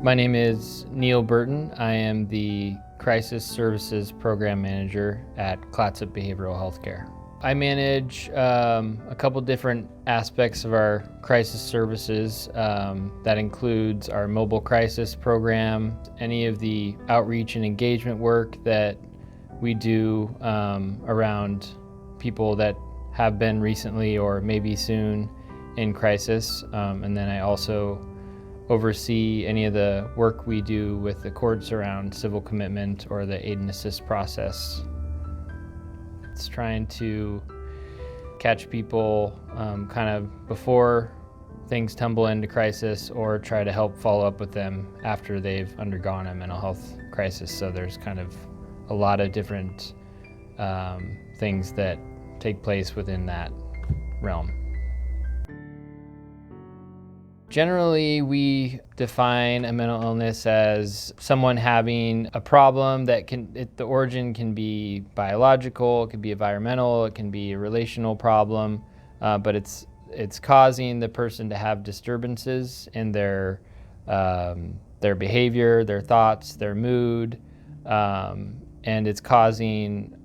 My name is Neil Burton. I am the Crisis Services Program Manager at Clatsop Behavioral Healthcare. I manage a couple different aspects of our crisis services. That includes our mobile crisis program, any of the outreach and engagement work that we do around people that have been recently or maybe soon in crisis. And then I also oversee any of the work we do with the courts around civil commitment or the aid and assist process. It's trying to catch people kind of before things tumble into crisis, or try to help follow up with them after they've undergone a mental health crisis. So there's kind of a lot of different things that take place within that realm. Generally, we define a mental illness as someone having a problem that the origin can be biological, it can be environmental, it can be a relational problem, but it's causing the person to have disturbances in their behavior, their thoughts, their mood, and it's causing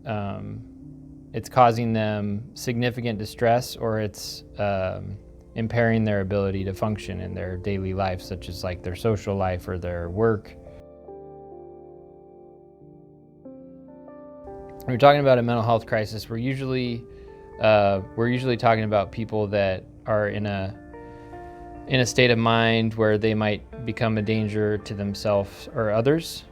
them significant distress, or it's impairing their ability to function in their daily life, such as like their social life or their work. When we're talking about a mental health crisis, we're usually talking about people that are in a state of mind where they might become a danger to themselves or others,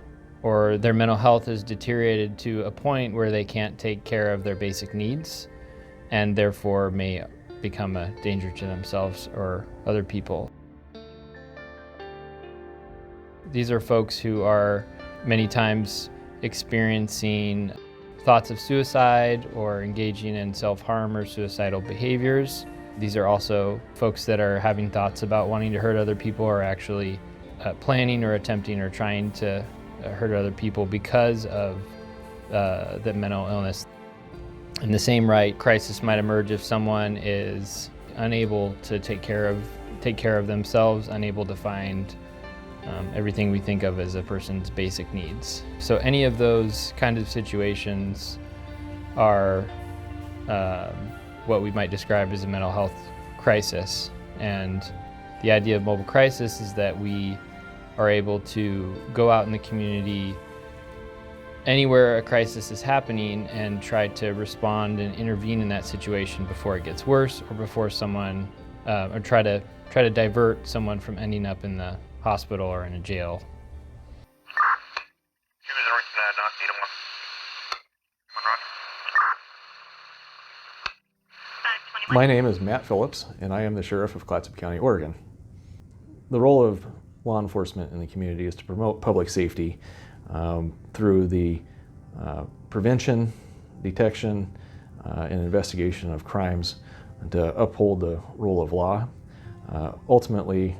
or their mental health is deteriorated to a point where they can't take care of their basic needs and therefore may become a danger to themselves or other people. These are folks who are many times experiencing thoughts of suicide or engaging in self-harm or suicidal behaviors. These are also folks that are having thoughts about wanting to hurt other people, or actually planning or attempting or trying to hurt other people because of the mental illness. In the same right, crisis might emerge if someone is unable to take care of themselves, unable to find everything we think of as a person's basic needs. So any of those kind of situations are what we might describe as a mental health crisis. And the idea of mobile crisis is that we are able to go out in the community anywhere a crisis is happening and try to respond and intervene in that situation before it gets worse, or before someone, or try to divert someone from ending up in the hospital or in a jail. My name is Matt Phillips, and I am the Sheriff of Clatsop County, Oregon. The role of law enforcement in the community is to promote public safety through the prevention, detection, and investigation of crimes, and to uphold the rule of law. Ultimately,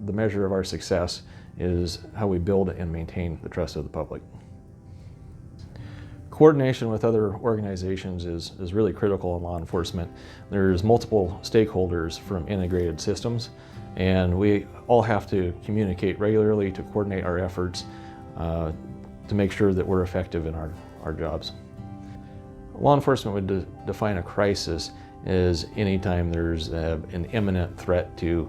the measure of our success is how we build and maintain the trust of the public. Coordination with other organizations is really critical in law enforcement. There's multiple stakeholders from integrated systems, and we all have to communicate regularly to coordinate our efforts to make sure that we're effective in our jobs. Law enforcement would define a crisis as any time there's an imminent threat to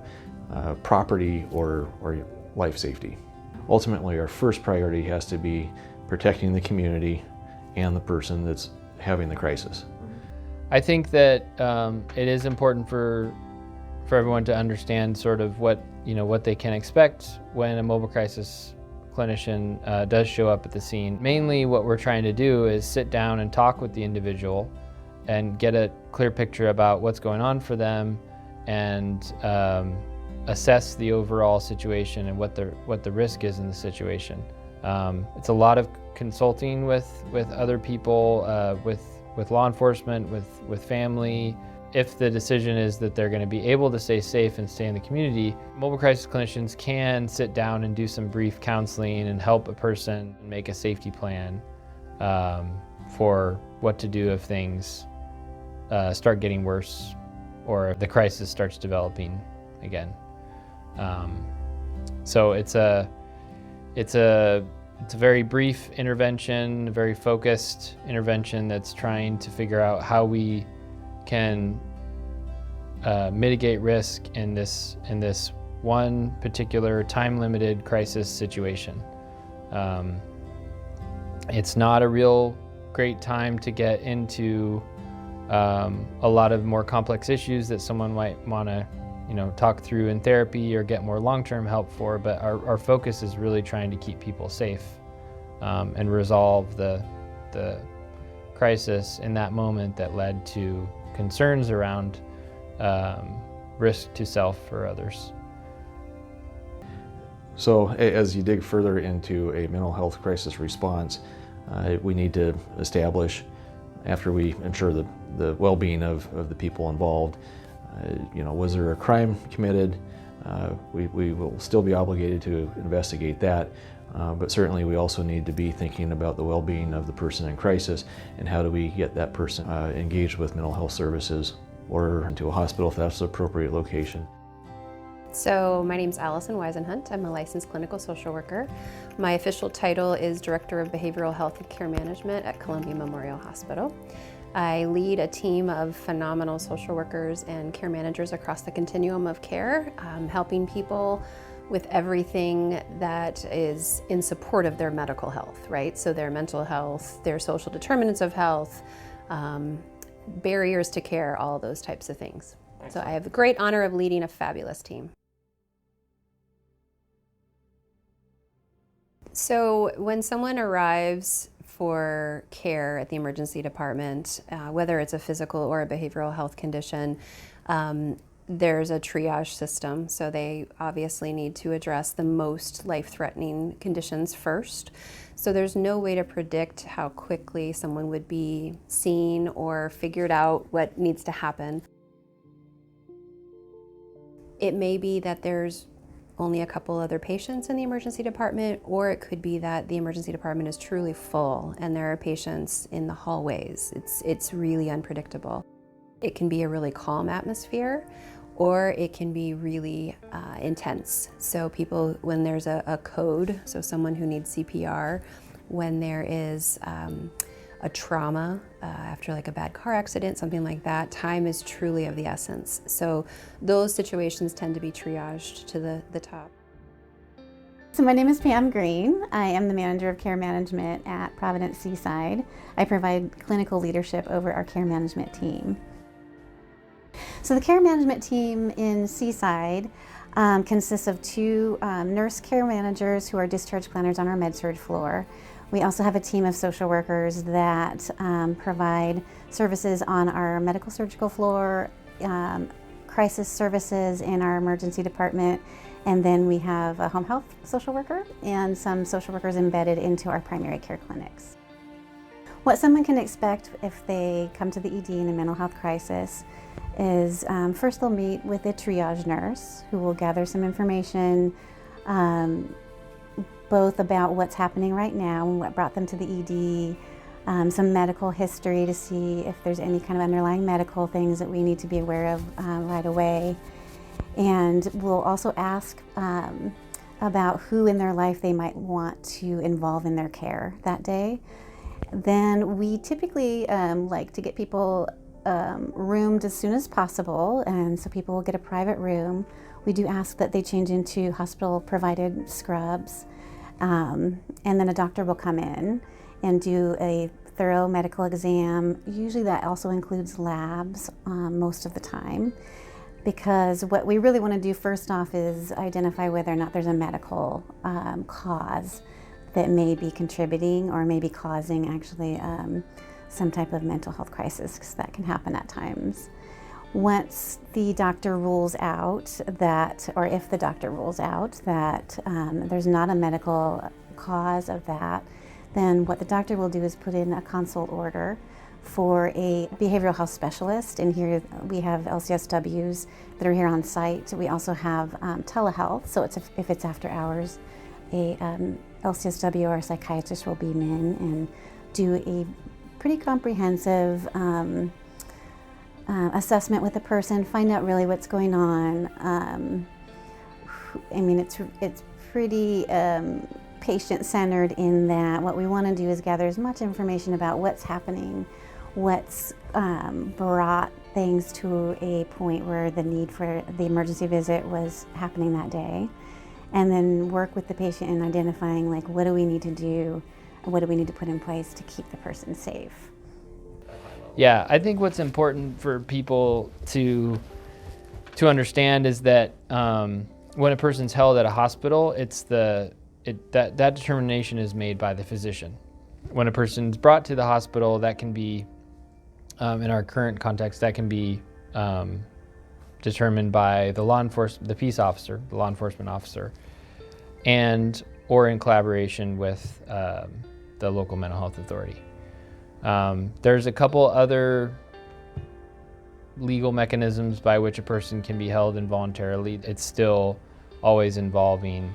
property or life safety. Ultimately, our first priority has to be protecting the community and the person that's having the crisis. I think that it is important for everyone to understand sort of what they can expect when a mobile crisis clinician does show up at the scene. Mainly what we're trying to do is sit down and talk with the individual and get a clear picture about what's going on for them, and assess the overall situation and what the risk is in the situation. It's a lot of consulting with other people, with law enforcement, with family. If the decision is that they're going to be able to stay safe and stay in the community, mobile crisis clinicians can sit down and do some brief counseling and help a person make a safety plan for what to do if things start getting worse, or if the crisis starts developing again. So it's a very brief intervention, a very focused intervention that's trying to figure out how we can mitigate risk in this one particular time-limited crisis situation. It's not a real great time to get into a lot of more complex issues that someone might want to, talk through in therapy or get more long-term help for, but our focus is really trying to keep people safe and resolve the crisis in that moment that led to concerns around risk to self or others. So as you dig further into a mental health crisis response, we need to establish, after we ensure the well-being of the people involved, was there a crime committed? We will still be obligated to investigate that, but certainly we also need to be thinking about the well-being of the person in crisis and how do we get that person engaged with mental health services or into a hospital if that's the appropriate location. So my name's Allison Weisenhunt. I'm a licensed clinical social worker. My official title is Director of Behavioral Health and Care Management at Columbia Memorial Hospital. I lead a team of phenomenal social workers and care managers across the continuum of care, helping people with everything that is in support of their medical health, right? So their mental health, their social determinants of health, barriers to care, all those types of things. So I have the great honor of leading a fabulous team. So when someone arrives for care at the emergency department, whether it's a physical or a behavioral health condition, there's a triage system. So they obviously need to address the most life-threatening conditions first. So there's no way to predict how quickly someone would be seen or figured out what needs to happen. It may be that there's only a couple other patients in the emergency department, or it could be that the emergency department is truly full and there are patients in the hallways. It's really unpredictable. It can be a really calm atmosphere, or it can be really intense. So people, when there's a code, so someone who needs CPR, when there is a trauma after like a bad car accident, something like that, time is truly of the essence. So those situations tend to be triaged to the top. So my name is Pam Green. I am the manager of care management at Providence Seaside. I provide clinical leadership over our care management team. So the care management team in Seaside consists of two nurse care managers who are discharge planners on our med-surg floor. We also have a team of social workers that provide services on our medical surgical floor, crisis services in our emergency department, and then we have a home health social worker and some social workers embedded into our primary care clinics. What someone can expect if they come to the ED in a mental health crisis is first they'll meet with a triage nurse who will gather some information both about what's happening right now and what brought them to the ED, some medical history to see if there's any kind of underlying medical things that we need to be aware of right away. And we'll also ask about who in their life they might want to involve in their care that day. Then we typically like to get people roomed as soon as possible, and so people will get a private room. We do ask that they change into hospital-provided scrubs. And then a doctor will come in and do a thorough medical exam. Usually that also includes labs most of the time, because what we really want to do first off is identify whether or not there's a medical cause that may be contributing or may be causing actually some type of mental health crisis, because that can happen at times. Once the doctor rules out that, or if the doctor rules out that there's not a medical cause of that, then what the doctor will do is put in a consult order for a behavioral health specialist. And here we have LCSWs that are here on site. We also have telehealth, so if it's after hours, a LCSW or a psychiatrist will beam in and do a pretty comprehensive assessment with the person, find out really what's going on. I mean, it's pretty patient-centered in that what we want to do is gather as much information about what's happening, what's brought things to a point where the need for the emergency visit was happening that day, and then work with the patient in identifying, like, what do we need to do, what do we need to put in place to keep the person safe. Yeah, I think what's important for people to understand is that when a person's held at a hospital, that determination is made by the physician. When a person's brought to the hospital, that can be, in our current context, that can be determined by the peace officer, the law enforcement officer, or in collaboration with the local mental health authority. There's a couple other legal mechanisms by which a person can be held involuntarily. It's still always involving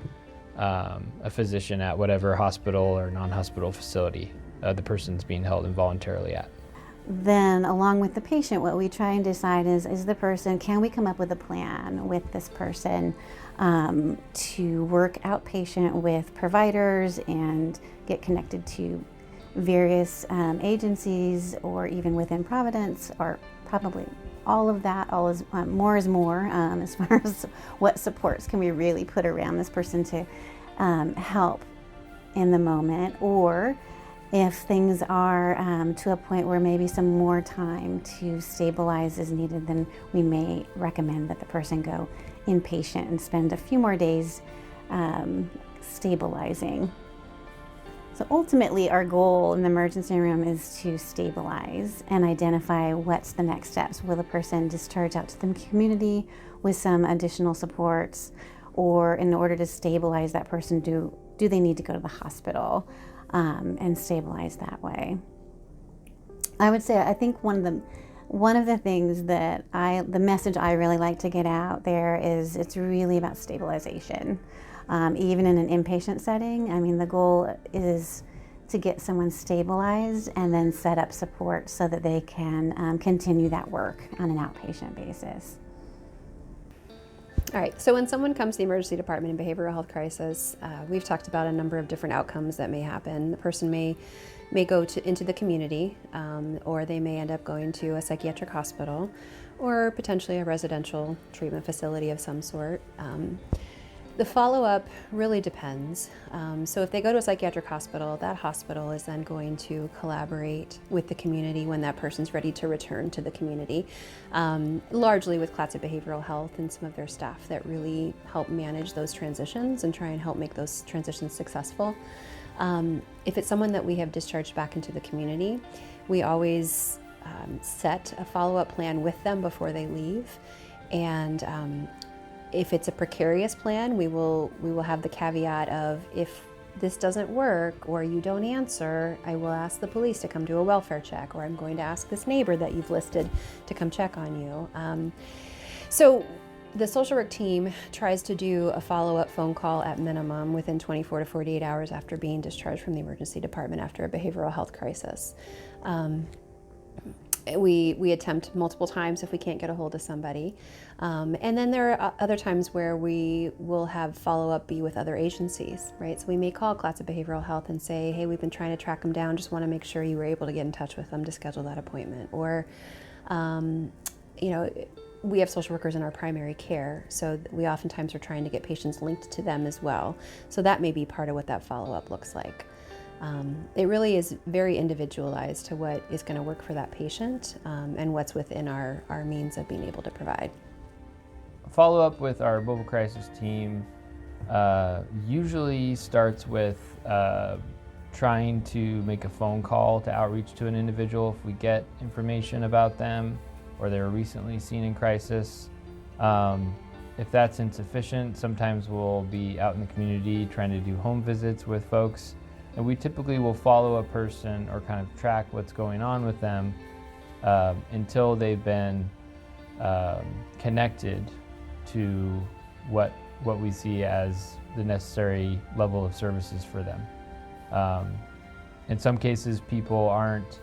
a physician at whatever hospital or non-hospital facility the person's being held involuntarily at. Then, along with the patient, what we try and decide is the person, can we come up with a plan with this person to work outpatient with providers and get connected to various agencies, or even within Providence, or probably all of that. More is more as far as what supports can we really put around this person to help in the moment, or if things are to a point where maybe some more time to stabilize is needed, then we may recommend that the person go inpatient and spend a few more days stabilizing. So ultimately, our goal in the emergency room is to stabilize and identify what's the next steps. Will the person discharge out to the community with some additional supports, or in order to stabilize that person, do they need to go to the hospital and stabilize that way? I would say, I think one of the things that the message I really like to get out there is it's really about stabilization. Even in an inpatient setting, I mean, the goal is to get someone stabilized and then set up support so that they can continue that work on an outpatient basis. All right, so when someone comes to the emergency department in behavioral health crisis, we've talked about a number of different outcomes that may happen. The person may go into the community, or they may end up going to a psychiatric hospital, or potentially a residential treatment facility of some sort. The follow-up really depends. So if they go to a psychiatric hospital, that hospital is then going to collaborate with the community when that person's ready to return to the community, largely with Clatsop Behavioral Health and some of their staff that really help manage those transitions and try and help make those transitions successful. If it's someone that we have discharged back into the community, we always set a follow-up plan with them before they leave. And if it's a precarious plan, we will have the caveat of, if this doesn't work or you don't answer, I will ask the police to come do a welfare check, or I'm going to ask this neighbor that you've listed to come check on you. So the social work team tries to do a follow-up phone call at minimum within 24 to 48 hours after being discharged from the emergency department after a behavioral health crisis. We attempt multiple times if we can't get a hold of somebody. And then there are other times where we will have follow-up be with other agencies, right? So we may call Clatsop Behavioral Health and say, hey, we've been trying to track them down, just want to make sure you were able to get in touch with them to schedule that appointment. Or, we have social workers in our primary care, so we oftentimes are trying to get patients linked to them as well. So that may be part of what that follow-up looks like. It really is very individualized to what is going to work for that patient and what's within our means of being able to provide. Follow-up with our mobile crisis team usually starts with trying to make a phone call to outreach to an individual if we get information about them or they were recently seen in crisis. If that's insufficient, sometimes we'll be out in the community trying to do home visits with folks. And we typically will follow a person or kind of track what's going on with them until they've been connected to what we see as the necessary level of services for them. In some cases, people aren't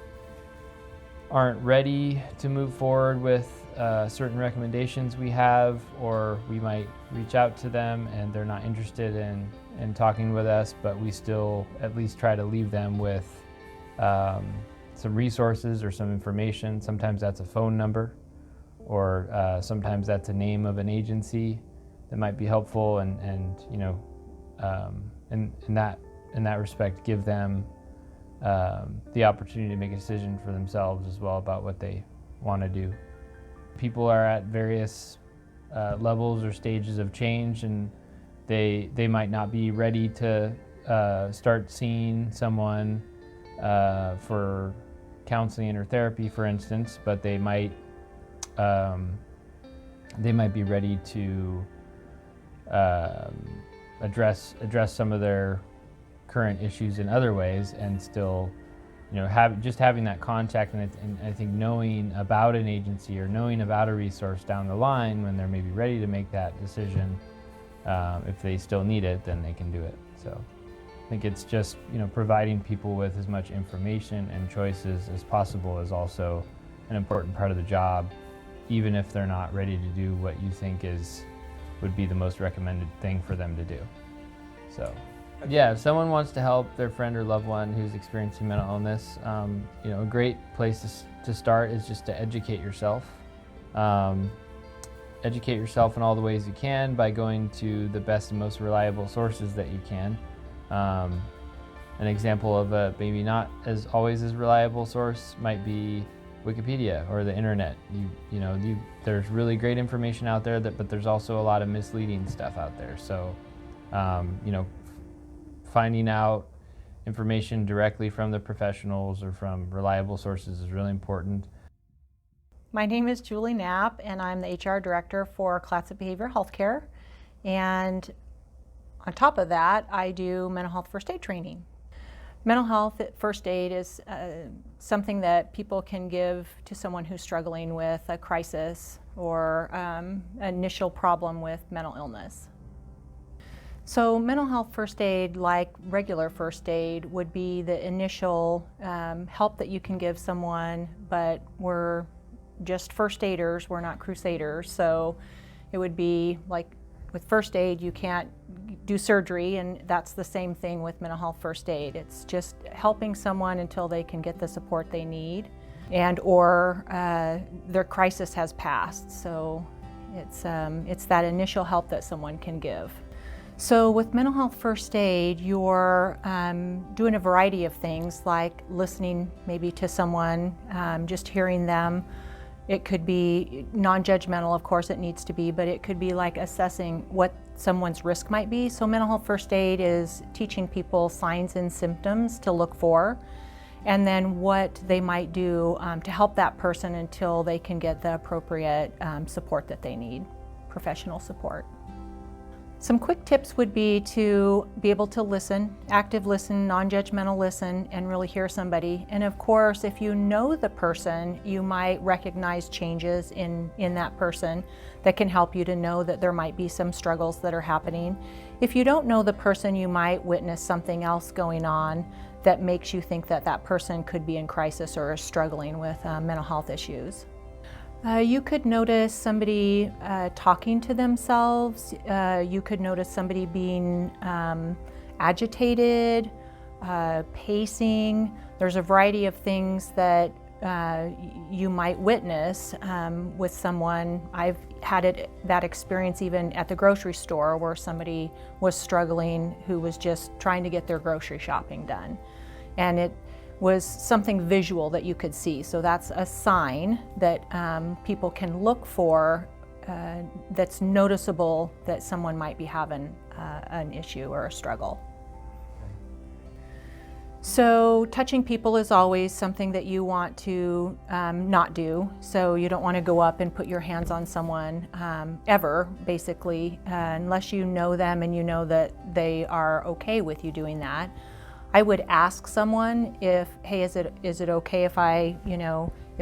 ready to move forward with certain recommendations we have, or we might reach out to them and they're not interested in talking with us, but we still at least try to leave them with some resources or some information. Sometimes that's a phone number, or sometimes that's a name of an agency that might be helpful, and you know, in that respect, give them the opportunity to make a decision for themselves as well about what they want to do. People are at various levels or stages of change, and they might not be ready to start seeing someone for counseling or therapy, for instance, but they might be ready to address some of their current issues in other ways, and still, you know, having that contact, and I think knowing about an agency or knowing about a resource down the line when they're maybe ready to make that decision, if they still need it, then they can do it. So I think it's just, you know, providing people with as much information and choices as possible is also an important part of the job, even if they're not ready to do what you think would be the most recommended thing for them to do. So, yeah, if someone wants to help their friend or loved one who's experiencing mental illness, you know, a great place to start is just to educate yourself. Educate yourself in all the ways you can by going to the best and most reliable sources that you can. An example of a maybe not as always as reliable source might be Wikipedia or the internet. There's really great information out there, but there's also a lot of misleading stuff out there. So, you know, finding out information directly from the professionals or from reliable sources is really important. My name is Julie Knapp, and I'm the HR director for Classic Behavioral Healthcare. And on top of that, I do mental health first aid training. Mental health first aid is something that people can give to someone who's struggling with a crisis or initial problem with mental illness. So mental health first aid, like regular first aid, would be the initial help that you can give someone, but we're just first aiders, we're not crusaders. So it would be like with first aid, you can't do surgery, and that's the same thing with mental health first aid. It's just helping someone until they can get the support they need, and or their crisis has passed. So it's that initial help that someone can give. So with mental health first aid, you're doing a variety of things, like listening maybe to someone, just hearing them. It could be non-judgmental, of course it needs to be, but it could be like assessing what someone's risk might be. So mental health first aid is teaching people signs and symptoms to look for, and then what they might do to help that person until they can get the appropriate support that they need, professional support. Some quick tips would be to be able to listen, active listen, non-judgmental listen, and really hear somebody. And of course, if you know the person, you might recognize changes in that person that can help you to know that there might be some struggles that are happening. If you don't know the person, you might witness something else going on that makes you think that that person could be in crisis or is struggling with mental health issues. You could notice somebody talking to themselves. You could notice somebody being agitated, pacing. There's a variety of things that you might witness with someone. I've had that experience even at the grocery store, where somebody was struggling who was just trying to get their grocery shopping done. And it was something visual that you could see. So that's a sign that people can look for that's noticeable that someone might be having an issue or a struggle. So touching people is always something that you want to not do. So you don't want to go up and put your hands on someone ever, basically, unless you know them and you know that they are okay with you doing that. I would ask someone hey, is it okay if I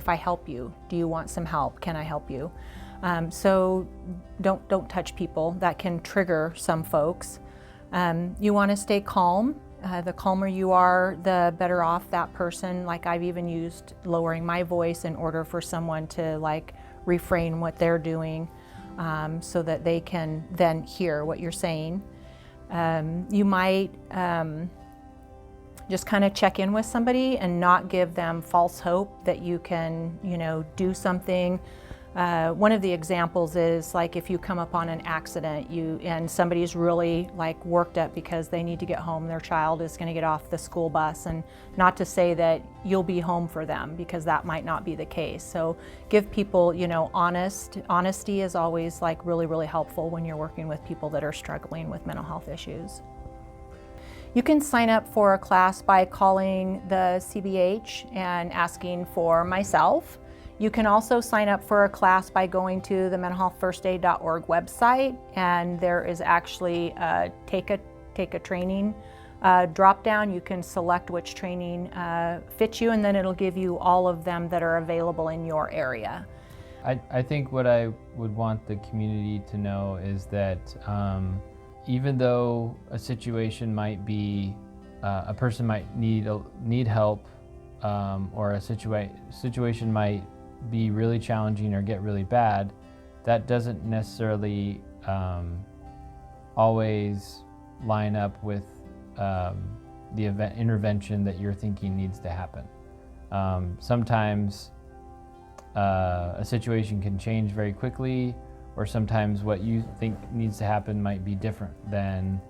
help you? Do you want some help? Can I help you? So don't touch people. That can trigger some folks. You want to stay calm. The calmer you are, the better off that person. Like, I've even used lowering my voice in order for someone to refrain what they're doing so that they can then hear what you're saying. You might just kind of check in with somebody and not give them false hope that you can, do something. One of the examples is like if you come upon an accident and somebody's really like worked up because they need to get home, their child is going to get off the school bus, and not to say that you'll be home for them, because that might not be the case. So give people, honesty is always like really, really helpful when you're working with people that are struggling with mental health issues. You can sign up for a class by calling the CBH and asking for myself. You can also sign up for a class by going to the mentalhealthfirstaid.org website, and there is actually a take a training drop down. You can select which training fits you, and then it'll give you all of them that are available in your area. I think what I would want the community to know is that even though a situation might be, a person might need help, or a situation might be really challenging or get really bad, that doesn't necessarily always line up with the intervention that you're thinking needs to happen. Sometimes a situation can change very quickly, or sometimes what you think needs to happen might be different than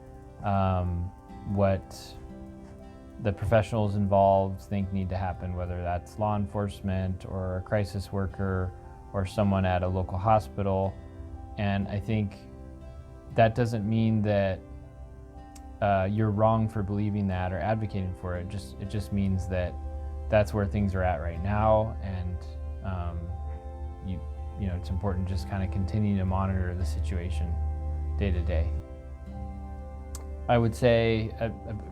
what the professionals involved think need to happen, whether that's law enforcement or a crisis worker or someone at a local hospital. And I think that doesn't mean that you're wrong for believing that or advocating for it. It just means that that's where things are at right now, and it's important to just kind of continue to monitor the situation day to day. I would say,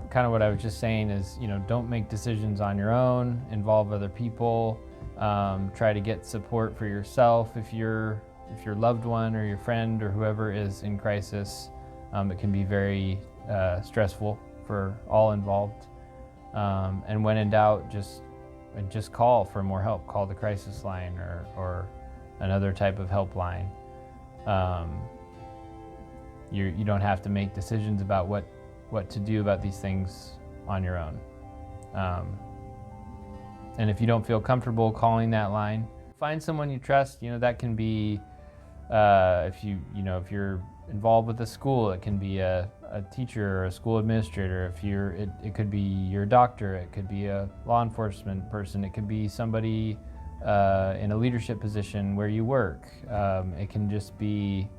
kind of what I was just saying is, don't make decisions on your own, involve other people, try to get support for yourself if your loved one or your friend or whoever is in crisis. It can be very stressful for all involved. And when in doubt, just call for more help. Call the crisis line or another type of helpline. You don't have to make decisions about what to do about these things on your own. And if you don't feel comfortable calling that line, find someone you trust. That can be if you're involved with a school, it can be a teacher or a school administrator. It could be your doctor, it could be a law enforcement person, it could be somebody in a leadership position where you work. It can just be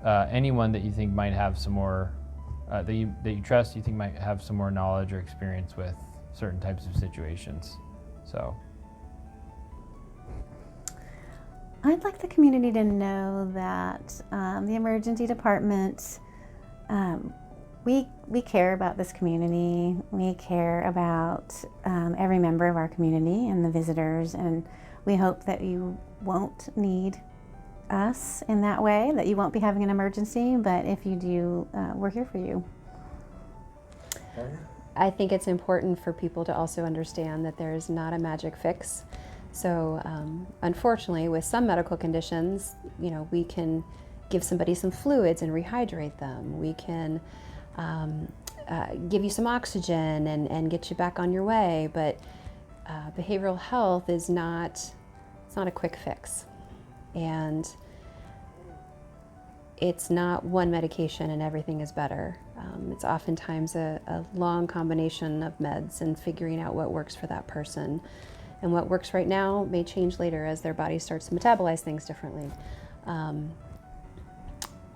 anyone that you think might have some more, that you trust, you think might have some more knowledge or experience with certain types of situations. So I'd like the community to know that the emergency department, we care about this community. We care about every member of our community and the visitors, and we hope that you won't need us in that way, that you won't be having an emergency, but if you do, we're here for you. I think it's important for people to also understand that there's not a magic fix. So unfortunately, with some medical conditions, we can give somebody some fluids and rehydrate them. We can give you some oxygen and get you back on your way, but behavioral health is not a quick fix. And it's not one medication and everything is better. It's oftentimes a long combination of meds and figuring out what works for that person. And what works right now may change later as their body starts to metabolize things differently.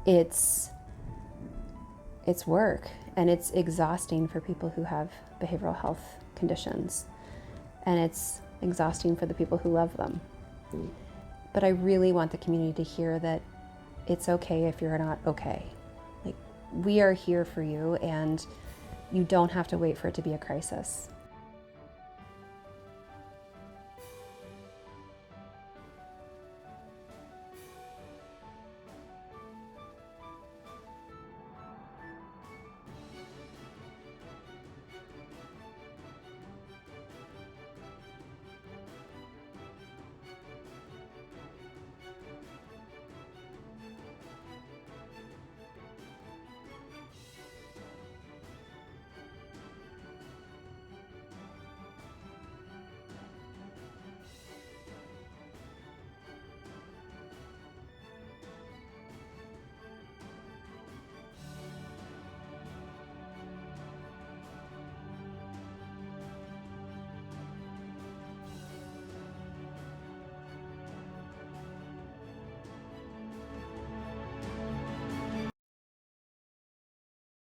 It's work, and it's exhausting for people who have behavioral health conditions. And it's exhausting for the people who love them. But I really want the community to hear that it's okay if you're not okay. Like, we are here for you, and you don't have to wait for it to be a crisis.